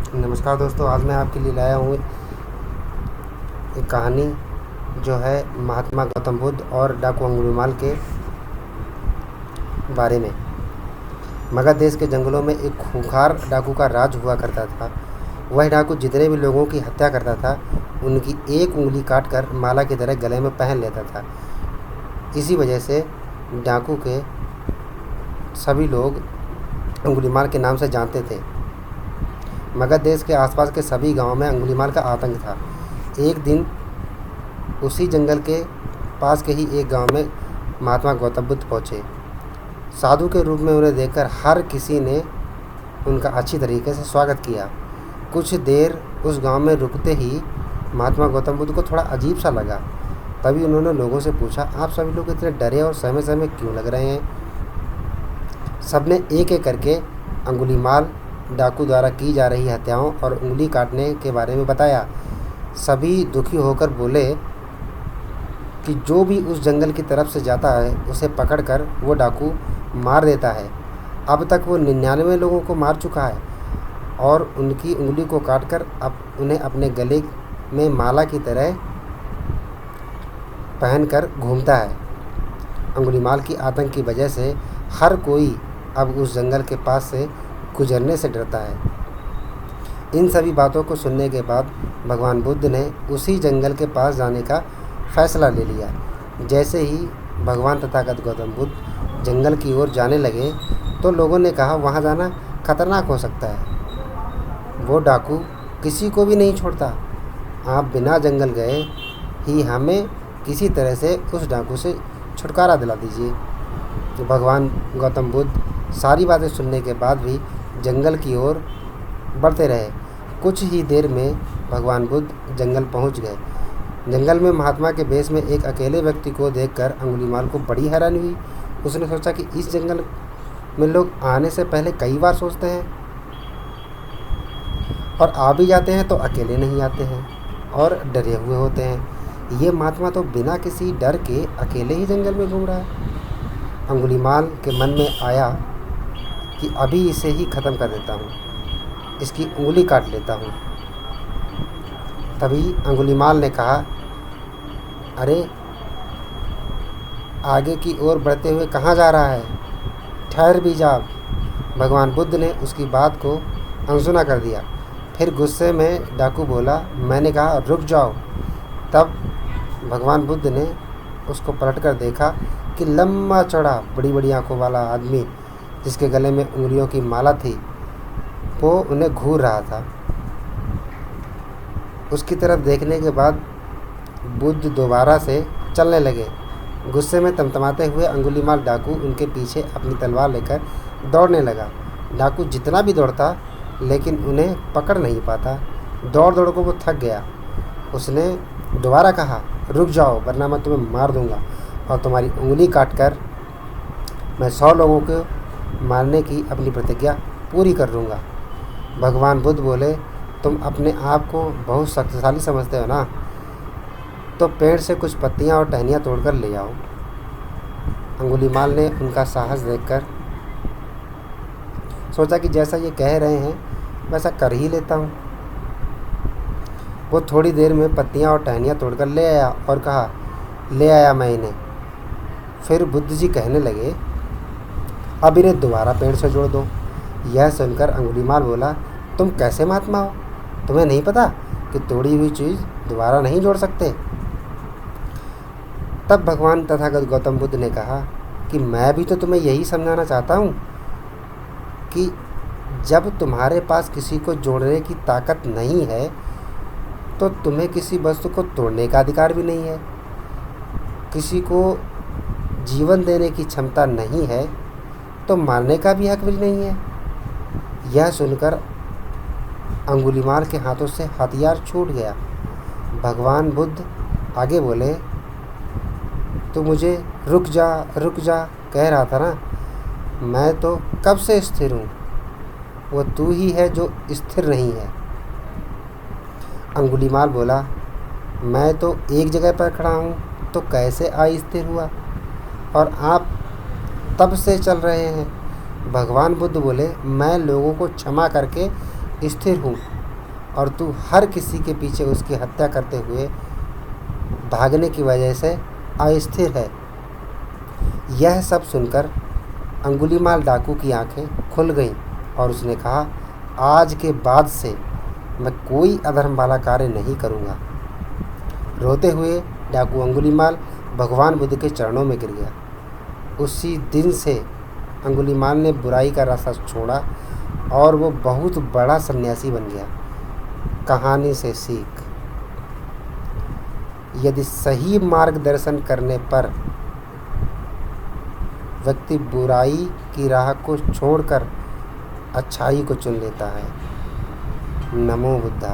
नमस्कार दोस्तों, आज मैं आपके लिए लाया हूँ एक कहानी जो है महात्मा गौतम बुद्ध और डाकू अंगुलीमाल के बारे में। मगध देश के जंगलों में एक खूंखार डाकू का राज हुआ करता था। वह डाकू जितने भी लोगों की हत्या करता था उनकी एक उंगली काट कर माला की तरह गले में पहन लेता था। इसी वजह से डाकू के सभी लोग अंगुलीमाल के नाम से जानते थे। मगध देश के आसपास के सभी गांवों में अंगुलीमाल का आतंक था। एक दिन उसी जंगल के पास के ही एक गांव में महात्मा गौतम बुद्ध पहुँचे। साधु के रूप में उन्हें देखकर हर किसी ने उनका अच्छी तरीके से स्वागत किया। कुछ देर उस गांव में रुकते ही महात्मा गौतम बुद्ध को थोड़ा अजीब सा लगा। तभी उन्होंने लोगों से पूछा, आप सभी लोग इतने डरे और सहमे सहमे क्यों लग रहे हैं? सबने एक एक करके अंगुलीमाल डाकू द्वारा की जा रही हत्याओं और उंगली काटने के बारे में बताया। सभी दुखी होकर बोले कि जो भी उस जंगल की तरफ से जाता है उसे पकड़कर वो डाकू मार देता है। अब तक वो 99 लोगों को मार चुका है और उनकी उंगली को काटकर अब उन्हें अपने गले में माला की तरह पहनकर घूमता है। अंगुलीमाल की आतंक की वजह से हर कोई अब उस जंगल के पास से गुजरने से डरता है। इन सभी बातों को सुनने के बाद भगवान बुद्ध ने उसी जंगल के पास जाने का फैसला ले लिया। जैसे ही भगवान तथागत गौतम बुद्ध जंगल की ओर जाने लगे तो लोगों ने कहा, वहाँ जाना खतरनाक हो सकता है, वो डाकू किसी को भी नहीं छोड़ता। आप बिना जंगल गए ही हमें किसी तरह से उस डाकू से छुटकारा दिला दीजिए। तो भगवान गौतम बुद्ध सारी बातें सुनने के बाद भी जंगल की ओर बढ़ते रहे। कुछ ही देर में भगवान बुद्ध जंगल पहुंच गए। जंगल में महात्मा के भेष में एक अकेले व्यक्ति को देखकर अंगुलीमाल को बड़ी हैरानी हुई। उसने सोचा कि इस जंगल में लोग आने से पहले कई बार सोचते हैं और आ भी जाते हैं तो अकेले नहीं आते हैं और डरे हुए होते हैं। ये महात्मा तो बिना किसी डर के अकेले ही जंगल में घूम रहा है। अंगुलीमाल के मन में आया कि अभी इसे ही ख़त्म कर देता हूँ, इसकी उंगली काट लेता हूँ। तभी अंगुलीमाल ने कहा, अरे आगे की ओर बढ़ते हुए कहाँ जा रहा है? ठहर भी जा। भगवान बुद्ध ने उसकी बात को अनसुना कर दिया। फिर गुस्से में डाकू बोला, मैंने कहा रुक जाओ। तब भगवान बुद्ध ने उसको पलटकर देखा कि लंबा चौड़ा बड़ी बड़ी आंखों वाला आदमी जिसके गले में उंगलियों की माला थी वो उन्हें घूर रहा था। उसकी तरफ देखने के बाद बुद्ध दोबारा से चलने लगे। गुस्से में तमतमाते हुए अंगुलीमाल डाकू उनके पीछे अपनी तलवार लेकर दौड़ने लगा। डाकू जितना भी दौड़ता लेकिन उन्हें पकड़ नहीं पाता। दौड़ दौड़ को वो थक गया। उसने दोबारा कहा, रुक जाओ वरना मैं तुम्हें मार दूंगा और तुम्हारी उंगली काटकर मैं 100 लोगों को मारने की अपनी प्रतिज्ञा पूरी कर लूँगा। भगवान बुद्ध बोले, तुम अपने आप को बहुत शक्तिशाली समझते हो ना, तो पेड़ से कुछ पत्तियाँ और टहनियाँ तोड़कर ले आओ। अंगुलीमाल ने उनका साहस देखकर सोचा कि जैसा ये कह रहे हैं वैसा कर ही लेता हूँ। वो थोड़ी देर में पत्तियाँ और टहनियाँ तोड़कर ले आया और कहा, ले आया मैं इन्हें। फिर बुद्ध जी कहने लगे, अब इन्हें दोबारा पेड़ से जोड़ दो। यह सुनकर अंगुलीमाल बोला, तुम कैसे महात्मा हो? तुम्हें नहीं पता कि तोड़ी हुई चीज़ दोबारा नहीं जोड़ सकते? तब भगवान तथागत गौतम बुद्ध ने कहा कि मैं भी तो तुम्हें यही समझाना चाहता हूँ कि जब तुम्हारे पास किसी को जोड़ने की ताकत नहीं है तो तुम्हें किसी वस्तु को तोड़ने का अधिकार भी नहीं है। किसी को जीवन देने की क्षमता नहीं है तो मारने का भी हक भी नहीं है। यह सुनकर अंगुलीमाल के हाथों से हथियार छूट गया। भगवान बुद्ध आगे बोले, तो मुझे रुक जा कह रहा था ना, मैं तो कब से स्थिर हूँ, वो तू ही है जो स्थिर नहीं है। अंगुलीमाल बोला, मैं तो एक जगह पर खड़ा हूँ तो कैसे अस्थिर हुआ और आप तब से चल रहे हैं। भगवान बुद्ध बोले, मैं लोगों को क्षमा करके स्थिर हूँ और तू हर किसी के पीछे उसकी हत्या करते हुए भागने की वजह से अस्थिर है। यह सब सुनकर अंगुलीमाल डाकू की आंखें खुल गईं और उसने कहा, आज के बाद से मैं कोई अधर्म वाला कार्य नहीं करूँगा। रोते हुए डाकू अंगुलीमाल भगवान बुद्ध के चरणों में गिर गया। उसी दिन से अंगुलीमाल ने बुराई का रास्ता छोड़ा और वो बहुत बड़ा सन्यासी बन गया। कहानी से सीख, यदि सही मार्गदर्शन करने पर व्यक्ति बुराई की राह को छोड़कर अच्छाई को चुन लेता है। नमो बुद्धाय।